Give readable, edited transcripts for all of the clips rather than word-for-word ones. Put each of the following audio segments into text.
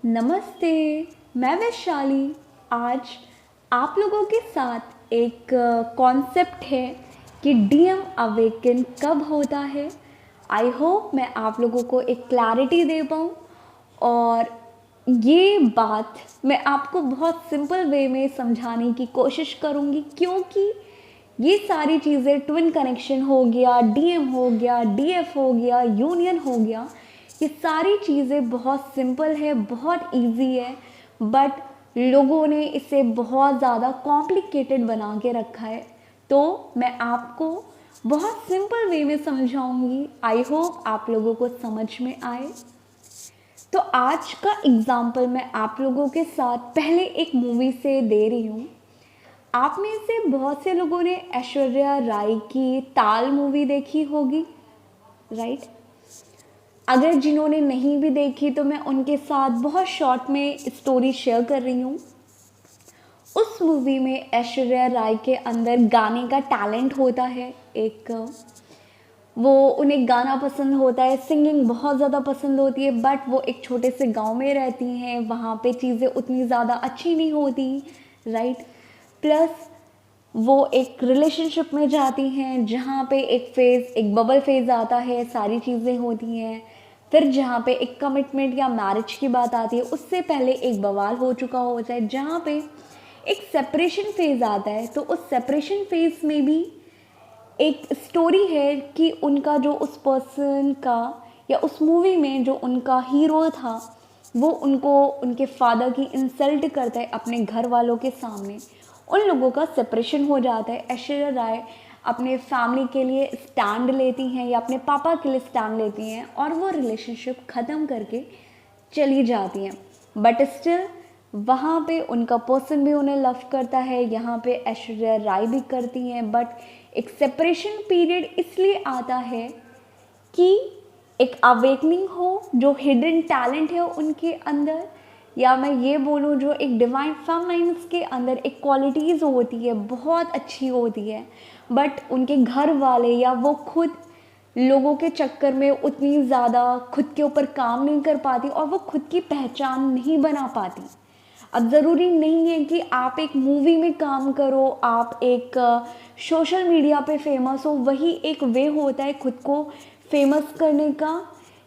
नमस्ते। मैं वैशाली। आज आप लोगों के साथ एक कॉन्सेप्ट है कि डीएम अवेकन कब होता है। आई होप मैं आप लोगों को एक क्लैरिटी दे पाऊँ और ये बात मैं आपको बहुत सिंपल वे में समझाने की कोशिश करूँगी, क्योंकि ये सारी चीज़ें ट्विन कनेक्शन हो गया, डीएम हो गया, डीएफ हो गया, यूनियन हो गया, ये सारी चीज़ें बहुत सिंपल है, बहुत इजी है, बट लोगों ने इसे बहुत ज़्यादा कॉम्प्लिकेटेड बना के रखा है। तो मैं आपको बहुत सिंपल वे में समझाऊंगी। आई होप आप लोगों को समझ में आए। तो आज का एग्जाम्पल मैं आप लोगों के साथ पहले एक मूवी से दे रही हूँ। आप में से बहुत से लोगों ने ऐश्वर्या राय की ताल मूवी देखी होगी, राइट? अगर जिन्होंने नहीं भी देखी तो मैं उनके साथ बहुत शॉर्ट में स्टोरी शेयर कर रही हूँ। उस मूवी में ऐश्वर्या राय के अंदर गाने का टैलेंट होता है। एक वो उन्हें गाना पसंद होता है, सिंगिंग बहुत ज़्यादा पसंद होती है, बट वो एक छोटे से गांव में रहती हैं, वहाँ पे चीज़ें उतनी ज़्यादा अच्छी नहीं होती, राइट? प्लस वो एक रिलेशनशिप में जाती हैं जहाँ पे एक बबल फेज़ आता है, सारी चीज़ें होती हैं। फिर जहाँ पे एक कमिटमेंट या मैरिज की बात आती है, उससे पहले एक बवाल हो चुका होता है जहाँ पे एक सेपरेशन फेज़ आता है। तो उस सेपरेशन फेज़ में भी एक स्टोरी है कि उनका जो उस पर्सन का या उस मूवी में जो उनका हीरो था, वो उनको उनके फादर की इंसल्ट करता है अपने घर वालों के सामने। उन लोगों का सेपरेशन हो जाता है। ऐश्वर्या राय अपने फैमिली के लिए स्टैंड लेती हैं या अपने पापा के लिए स्टैंड लेती हैं और वो रिलेशनशिप ख़त्म करके चली जाती हैं। बट स्टिल वहाँ पे उनका पर्सन भी उन्हें लव करता है, यहाँ पे ऐश्वर्या राय भी करती हैं। बट एक सेपरेशन पीरियड इसलिए आता है कि एक अवेकनिंग हो, जो हिडन टैलेंट है उनके अंदर, या मैं ये बोलूँ जो एक डिवाइन फेमिनाइन्स के अंदर एक क्वालिटीज़ होती है, बहुत अच्छी होती है, बट उनके घर वाले या वो खुद लोगों के चक्कर में उतनी ज़्यादा खुद के ऊपर काम नहीं कर पाती और वो खुद की पहचान नहीं बना पाती। अब ज़रूरी नहीं है कि आप एक मूवी में काम करो, आप एक सोशल मीडिया पे फेमस हो, वही एक वे होता है खुद को फेमस करने का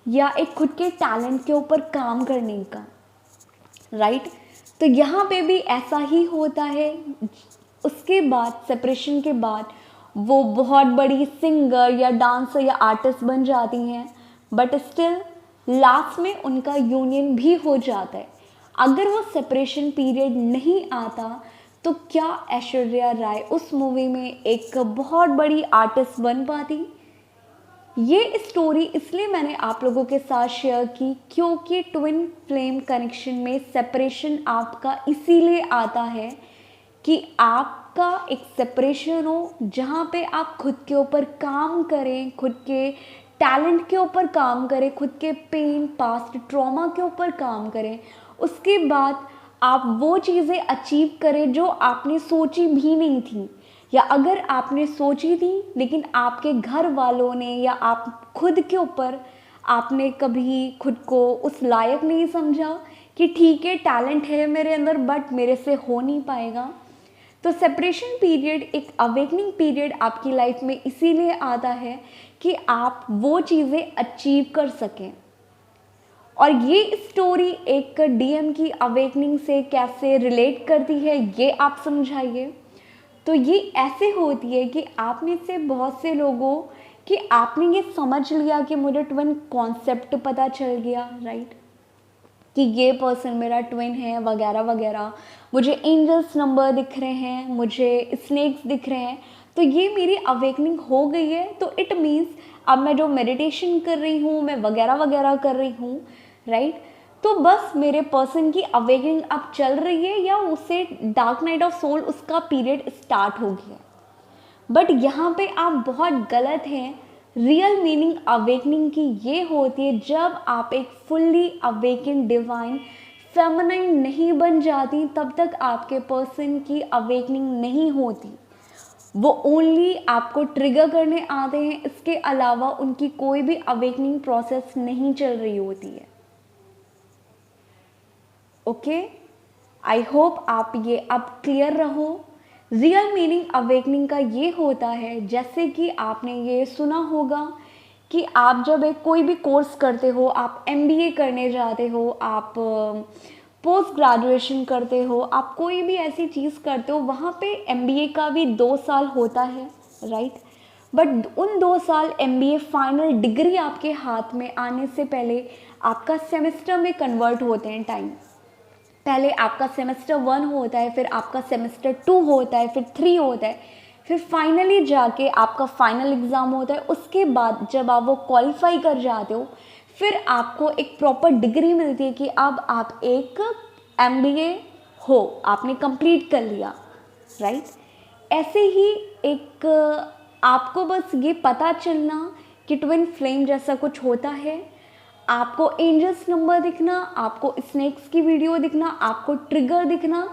या एक खुद के टैलेंट के ऊपर काम करने का, राइट? तो यहाँ पे भी ऐसा ही होता है। उसके बाद सेपरेशन के बाद वो बहुत बड़ी सिंगर या डांसर या आर्टिस्ट बन जाती हैं, बट स्टिल लास्ट में उनका यूनियन भी हो जाता है। अगर वो सेपरेशन पीरियड नहीं आता तो क्या ऐश्वर्या राय उस मूवी में एक बहुत बड़ी आर्टिस्ट बन पाती? ये स्टोरी इसलिए मैंने आप लोगों के साथ शेयर की क्योंकि ट्विन फ्लेम कनेक्शन में सेपरेशन आपका इसीलिए आता है कि आपका एक सेपरेशन हो जहाँ पे आप खुद के ऊपर काम करें, खुद के टैलेंट के ऊपर काम करें, खुद के पेन पास्ट ट्रॉमा के ऊपर काम करें। उसके बाद आप वो चीज़ें अचीव करें जो आपने सोची भी नहीं थी, या अगर आपने सोची थी लेकिन आपके घर वालों ने या आप खुद के ऊपर आपने कभी खुद को उस लायक नहीं समझा कि ठीक है टैलेंट है मेरे अंदर बट मेरे से हो नहीं पाएगा। तो सेपरेशन पीरियड एक अवेकनिंग पीरियड आपकी लाइफ में इसीलिए आता है कि आप वो चीज़ें अचीव कर सकें। और ये स्टोरी एक डीएम की अवेकनिंग से कैसे रिलेट करती है ये आप समझाइए। तो ये ऐसे होती है कि आप में से बहुत से लोगों कि आपने ये समझ लिया कि मुझे ट्विन कॉन्सेप्ट पता चल गया, राइट? कि ये पर्सन मेरा ट्विन है वगैरह वगैरह, मुझे एंजल्स नंबर दिख रहे हैं, मुझे स्नेक्स दिख रहे हैं, तो ये मेरी अवेकनिंग हो गई है। तो इट मीन्स अब मैं जो मेडिटेशन कर रही हूँ, मैं वगैरह वगैरह कर रही हूँ, राइट? तो बस मेरे पर्सन की अवेकनिंग अब चल रही है या उसे डार्क नाइट ऑफ सोल उसका पीरियड स्टार्ट हो गया। बट यहाँ पे आप बहुत गलत हैं। रियल मीनिंग अवेकनिंग की ये होती है जब आप एक फुल्ली अवेकन डिवाइन फेमिनाइन नहीं बन जाती, तब तक आपके पर्सन की अवेकनिंग नहीं होती। वो ओनली आपको ट्रिगर करने आते हैं, इसके अलावा उनकी कोई भी अवेकनिंग प्रोसेस नहीं चल रही होती है। ओके, आई होप आप ये अब क्लियर रहो। रियल मीनिंग अवेकनिंग का ये होता है, जैसे कि आपने ये सुना होगा कि आप जब एक कोई भी कोर्स करते हो, आप एमबीए करने जाते हो, आप पोस्ट ग्रेजुएशन करते हो, आप कोई भी ऐसी चीज़ करते हो, वहाँ पे एमबीए का भी 2 साल होता है, राइट। बट उन 2 साल एमबीए फाइनल डिग्री आपके हाथ में आने से पहले आपका सेमेस्टर में कन्वर्ट होते हैं टाइम। पहले आपका सेमेस्टर 1 होता है, फिर आपका सेमेस्टर 2 होता है, फिर 3 होता है, फिर फाइनली जाके आपका फाइनल एग्ज़ाम होता है। उसके बाद जब आप वो क्वालिफाई कर जाते हो, फिर आपको एक प्रॉपर डिग्री मिलती है कि अब आप एक एमबीए हो, आपने कंप्लीट कर लिया, राइट। ऐसे ही एक आपको बस ये पता चलना कि ट्विन फ्लेम जैसा कुछ होता है। आपको एंजल्स नंबर दिखना, आपको स्नेक्स की वीडियो दिखना, आपको ट्रिगर दिखना,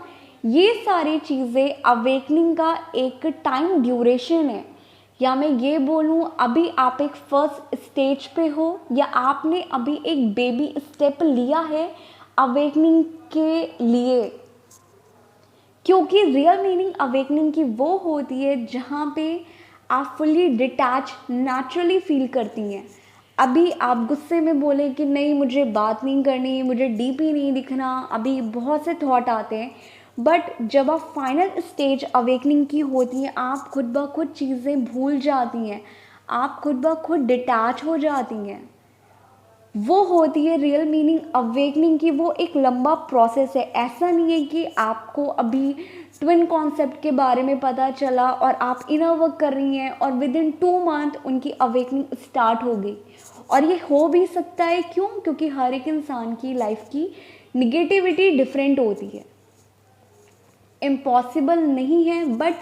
ये सारी चीज़ें अवेकनिंग का एक टाइम ड्यूरेशन है। या मैं ये बोलूँ, अभी आप एक फर्स्ट स्टेज पे हो, या आपने अभी एक बेबी स्टेप लिया है अवेकनिंग के लिए। क्योंकि रियल मीनिंग अवेकनिंग की वो होती है जहाँ पे आप फुली डिटैच नेचुरली फील करती हैं। अभी आप गुस्से में बोले कि नहीं मुझे बात नहीं करनी, मुझे डीपी नहीं दिखना, अभी बहुत से थॉट आते हैं। बट जब आप फाइनल स्टेज अवेकनिंग की होती हैं, आप खुद ब खुद चीज़ें भूल जाती हैं, आप खुद ब खुद डिटैच हो जाती हैं। वो होती है रियल मीनिंग अवेकनिंग की। वो एक लंबा प्रोसेस है। ऐसा नहीं है कि आपको अभी ट्विन कॉन्सेप्ट के बारे में पता चला और आप इनर वर्क कर रही हैं और विद इन 2 मंथ उनकी अवेकनिंग स्टार्ट हो गई। और ये हो भी सकता है, क्यों? क्योंकि हर एक इंसान की लाइफ की निगेटिविटी डिफरेंट होती है, इम्पॉसिबल नहीं है। बट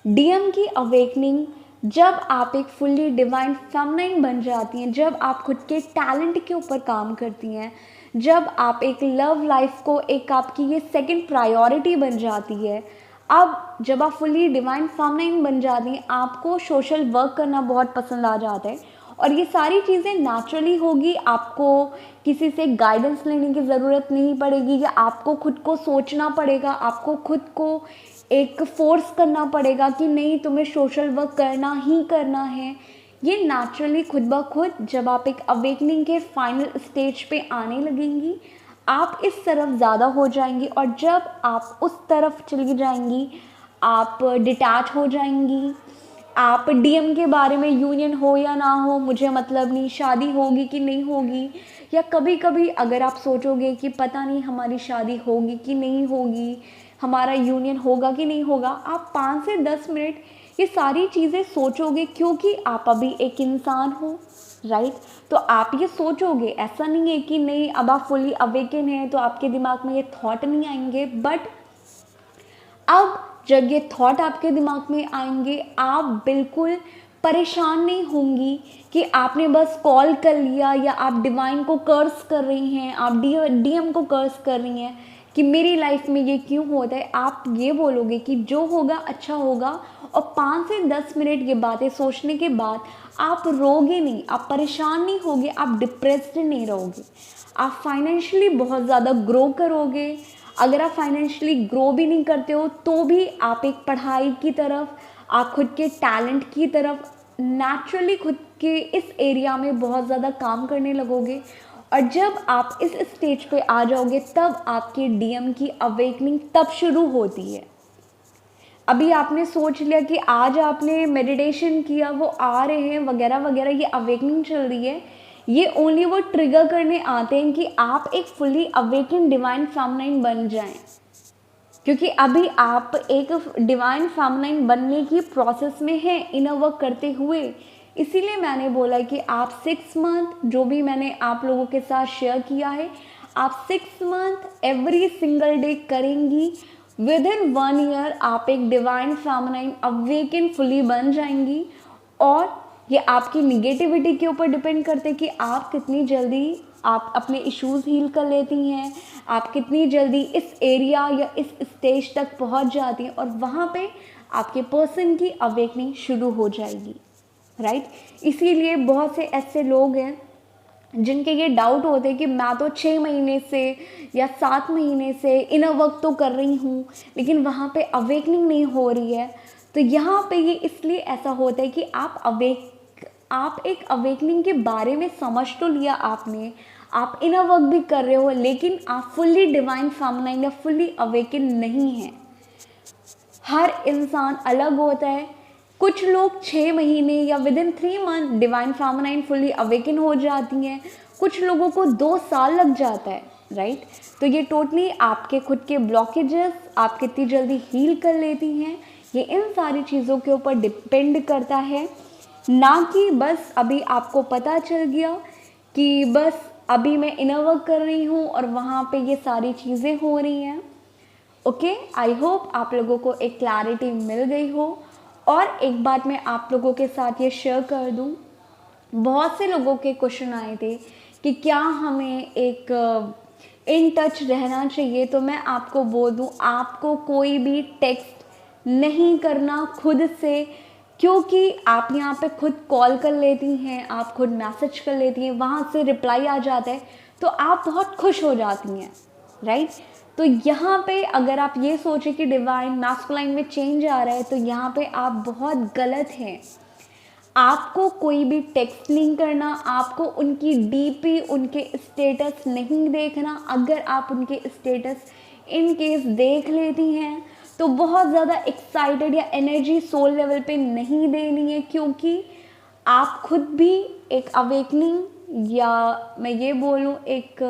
डीएम की अवेकनिंग जब आप एक फुल्ली डिवाइन फेमिनाइन बन जाती हैं, जब आप खुद के टैलेंट के ऊपर काम करती हैं, जब आप एक लव लाइफ को एक आपकी ये सेकंड प्रायोरिटी बन जाती है, अब जब आप फुल्ली डिवाइन फेमिनाइन बन जाती हैं, आपको सोशल वर्क करना बहुत पसंद आ जाता है। और ये सारी चीज़ें नेचुरली होगी, आपको किसी से गाइडेंस लेने की ज़रूरत नहीं पड़ेगी, या आपको खुद को सोचना पड़ेगा, आपको खुद को एक फोर्स करना पड़ेगा कि नहीं तुम्हें सोशल वर्क करना ही करना है। ये नेचुरली खुद ब खुद जब आप एक अवेकनिंग के फाइनल स्टेज पे आने लगेंगी, आप इस तरफ ज़्यादा हो जाएंगी। और जब आप उस तरफ चली जाएंगी, आप डिटैच हो जाएंगी। आप डीएम के बारे में यूनियन हो या ना हो मुझे मतलब नहीं, शादी होगी कि नहीं होगी, या कभी कभी अगर आप सोचोगे कि पता नहीं हमारी शादी होगी कि नहीं होगी, हमारा यूनियन होगा कि नहीं होगा, आप 5 से 10 मिनट ये सारी चीज़ें सोचोगे, क्योंकि आप अभी एक इंसान हो, राइट। तो आप ये सोचोगे, ऐसा नहीं है कि नहीं अब आप फुली अवेकन हैं तो आपके दिमाग में ये थॉट नहीं आएंगे। बट अब जब ये थॉट आपके दिमाग में आएंगे, आप बिल्कुल परेशान नहीं होंगी कि आपने बस कॉल कर लिया, या आप डिवाइन को कर्स कर रही हैं, आप डीएम को कर्स कर रही हैं कि मेरी लाइफ में ये क्यों होता है। आप ये बोलोगे कि जो होगा अच्छा होगा, और 5 से 10 मिनट ये बातें सोचने के बाद आप रोगे नहीं, आप परेशान नहीं होगे, आप डिप्रेस्ड नहीं रहोगे, आप फाइनेंशियली बहुत ज़्यादा ग्रो करोगे। अगर आप फाइनेंशियली ग्रो भी नहीं करते हो तो भी आप एक पढ़ाई की तरफ, आप खुद के टैलेंट की तरफ नेचुरली खुद के इस एरिया में बहुत ज़्यादा काम करने लगोगे। और जब आप इस स्टेज पे आ जाओगे, तब आपके डीएम की अवेकनिंग तब शुरू होती है। अभी आपने सोच लिया कि आज आपने मेडिटेशन किया, वो आ रहे हैं वगैरह वगैरह, ये अवेकनिंग चल रही है, ये ओनली वो ट्रिगर करने आते हैं कि आप एक फुली अवेकन डिवाइन फेमिनाइन बन जाएं। क्योंकि अभी आप एक डिवाइन फेमिनाइन बनने की प्रोसेस में हैं, इनर वर्क करते हुए। इसीलिए मैंने बोला कि आप 6 मंथ, जो भी मैंने आप लोगों के साथ शेयर किया है, आप 6 मंथ एवरी सिंगल डे करेंगी। विद इन 1 ईयर आप एक डिवाइन फेमिनाइन अवेकन फुली बन जाएंगी। और ये आपकी निगेटिविटी के ऊपर डिपेंड करते हैं कि आप कितनी जल्दी आप अपने इश्यूज़ हील कर लेती हैं, आप कितनी जल्दी इस एरिया या इस स्टेज तक पहुंच जाती हैं, और वहाँ पे आपके पर्सन की अवेकनिंग शुरू हो जाएगी, राइट। इसीलिए बहुत से ऐसे लोग हैं जिनके ये डाउट होते हैं कि मैं तो 6 महीने से या 7 महीने से इनर वर्क तो कर रही हूँ लेकिन वहाँ पे अवेकनिंग नहीं हो रही है, तो यहाँ पे ये इसलिए ऐसा होता है कि आप एक अवेकनिंग के बारे में समझ तो लिया आपने, आप इनर वर्क भी कर रहे हो, लेकिन आप फुल्ली डिवाइन फेमिनाइन या फुल्ली अवेकन नहीं हैं। हर इंसान अलग होता है। कुछ लोग 6 महीने या with in 3 month divine feminine fully awaken हो जाती हैं, कुछ लोगों को 2 साल लग जाता है, राइट। तो ये टोटली आपके खुद के ब्लॉकेजेस आप कितनी जल्दी हील कर लेती हैं, ये इन सारी चीज़ों के ऊपर डिपेंड करता है, ना कि बस अभी आपको पता चल गया कि बस अभी मैं इनर वर्क कर रही हूँ और वहाँ पे ये सारी चीज़ें हो रही हैं। ओके, आई होप आप लोगों को एक क्लैरिटी मिल गई हो। और एक बात मैं आप लोगों के साथ ये शेयर कर दूँ, बहुत से लोगों के क्वेश्चन आए थे कि क्या हमें एक इन टच रहना चाहिए, तो मैं आपको बोल दूँ आपको कोई भी टेक्स्ट नहीं करना खुद से, क्योंकि आप यहाँ पे खुद कॉल कर लेती हैं, आप खुद मैसेज कर लेती हैं, वहाँ से रिप्लाई आ जाता है तो आप बहुत खुश हो जाती हैं, राइट। तो यहाँ पे अगर आप ये सोचें कि डिवाइन मैस्कुलाइन में चेंज आ रहा है, तो यहाँ पे आप बहुत गलत हैं। आपको कोई भी टेक्स्ट नहीं करना, आपको उनकी डीपी उनके स्टेटस नहीं देखना। अगर आप उनके स्टेटस इन केस देख लेती हैं तो बहुत ज़्यादा एक्साइटेड या एनर्जी सोल लेवल पे नहीं देनी है, क्योंकि आप खुद भी एक अवेकनिंग या मैं ये बोलूँ एक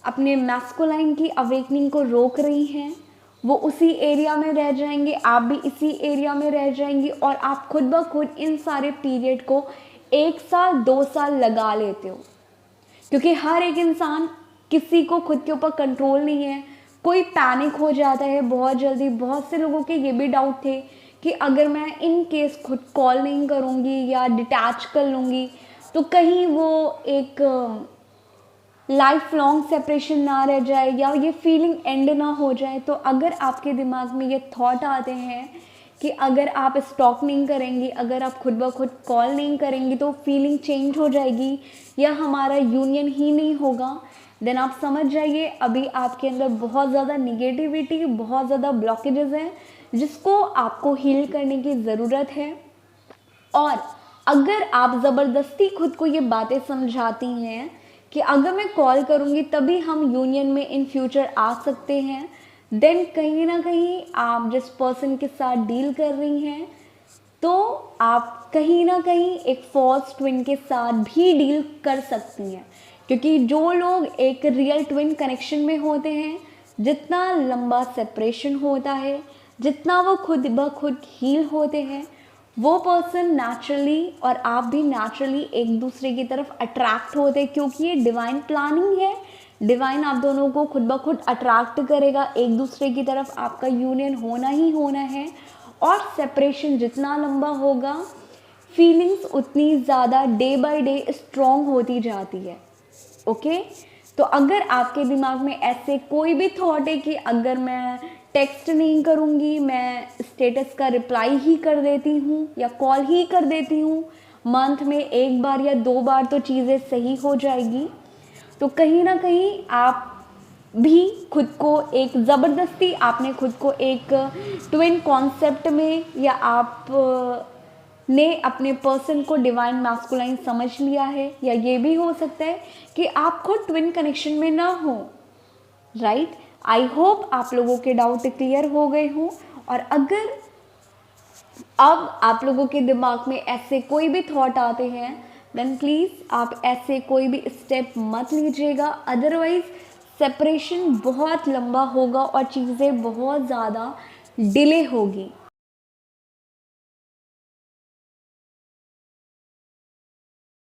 अपने मैस्कुलाइन की अवेकनिंग को रोक रही हैं। वो उसी एरिया में रह जाएंगे, आप भी इसी एरिया में रह जाएंगी और आप खुद ब खुद इन सारे पीरियड को 1 साल 2 साल लगा लेते हो, क्योंकि हर एक इंसान किसी को खुद के ऊपर कंट्रोल नहीं है। कोई पैनिक हो जाता है बहुत जल्दी। बहुत से लोगों के ये भी डाउट थे कि अगर मैं इन केस खुद कॉल नहीं करूँगी या डिटैच कर लूँगी तो कहीं वो एक लाइफ लॉन्ग सेपरेशन ना रह जाए या ये फीलिंग एंड ना हो जाए। तो अगर आपके दिमाग में ये थॉट आते हैं कि अगर आप स्टॉक नहीं करेंगी, अगर आप खुद ब खुद कॉल नहीं करेंगी तो फीलिंग चेंज हो जाएगी या हमारा यूनियन ही नहीं होगा, देन आप समझ जाइए अभी आपके अंदर बहुत ज़्यादा निगेटिविटी, बहुत ज़्यादा ब्लॉकेजेस हैं जिसको आपको हील करने की ज़रूरत है। और अगर आप ज़बरदस्ती खुद को ये बातें समझाती हैं कि अगर मैं कॉल करूँगी तभी हम यूनियन में इन फ्यूचर आ सकते हैं, देन कहीं ना कहीं आप जिस पर्सन के साथ डील कर रही हैं तो आप कहीं ना कहीं एक फॉल्स ट्विन के साथ भी डील कर सकती हैं। क्योंकि जो लोग एक रियल ट्विन कनेक्शन में होते हैं, जितना लंबा सेपरेशन होता है, जितना वो खुद ब खुद हील होते हैं, वो पर्सन नेचुरली और आप भी नेचुरली एक दूसरे की तरफ अट्रैक्ट होते हैं, क्योंकि ये डिवाइन प्लानिंग है। डिवाइन आप दोनों को खुद ब खुद अट्रैक्ट करेगा एक दूसरे की तरफ, आपका यूनियन होना ही होना है। और सेपरेशन जितना लंबा होगा, फीलिंग्स उतनी ज़्यादा डे बाय डे स्ट्रॉन्ग होती जाती है। ओके, तो अगर आपके दिमाग में ऐसे कोई भी थॉट है कि अगर मैं टेक्स्ट नहीं करूँगी, मैं स्टेटस का रिप्लाई ही कर देती हूँ या कॉल ही कर देती हूँ, मंथ में 1 बार या 2 बार तो चीज़ें सही हो जाएगी, तो कहीं ना कहीं आप भी खुद को एक ज़बरदस्ती आपने खुद को एक ट्विन कॉन्सेप्ट में या आप ने अपने पर्सन को डिवाइन मैस्कुलाइन समझ लिया है, या ये भी हो सकता है कि आप खुद ट्विन कनेक्शन में ना हो, राइट। आई होप आप लोगों के डाउट क्लियर हो गए हों। और अगर अब आप लोगों के दिमाग में ऐसे कोई भी थॉट आते हैं, देन प्लीज़ आप ऐसे कोई भी स्टेप मत लीजिएगा, अदरवाइज़ सेपरेशन बहुत लंबा होगा और चीज़ें बहुत ज़्यादा डिले होगी।